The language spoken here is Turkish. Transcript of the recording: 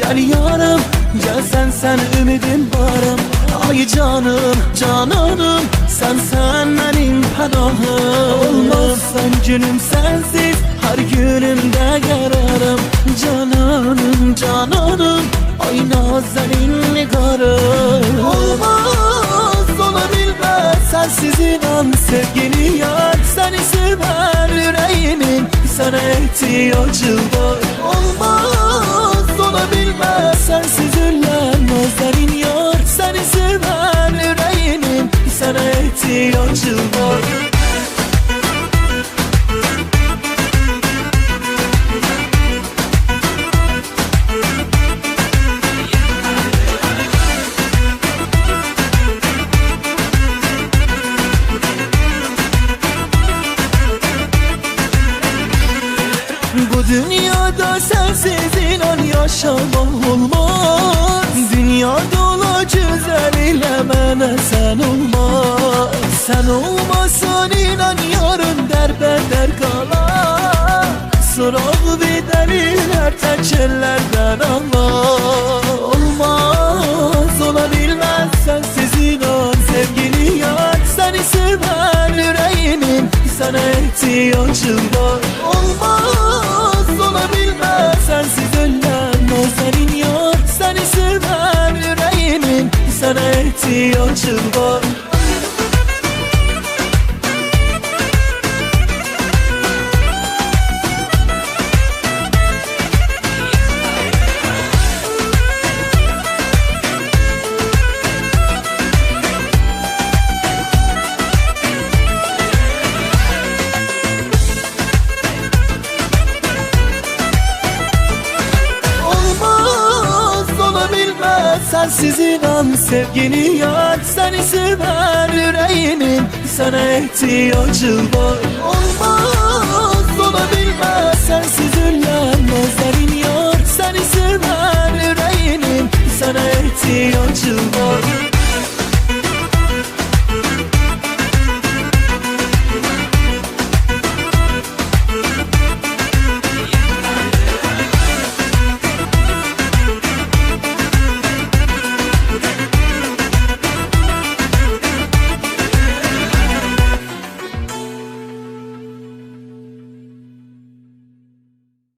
Gel yarım, gel sen ümidim barım. Ay canım, cananım, sen benim pənahım. Olmazsan günüm sensiz, her günümde kararım. Cananım, cananım, ay nazenin nigarım. Olmaz, olabilmez, sensiz inan sevgili yar. Seni sever yüreğimin, sana ihtiyacı var. Olmaz, olabilmez, sensiz ölen nazenin yar. Seni sever yüreğimin, sana ihtiyacı var. Bu dünyada sensiz inan yaşamak olmaz. Dünyada ola güzel ile mənə sen olmaz. Sen olmasan inan yarın derbeder kalar. Sorağı bedeliler tekellerden Allah. Olmaz, olabilmez, sensiz inan sevgili yar. Seni sever yüreğimin, sana ihtiyacım var. Olmaz, olabilmez, sensiz ölen nazenin yar. Seni sever yüreğimin, sana ihtiyacım var. Sensiz inan sevgili yar. Seni sever yüreğimin, sana ihtiyacı var. Olmaz, olabilmez, sensiz ölen nazerin yar. Seni sever yüreğimin, sana ihtiyacı var.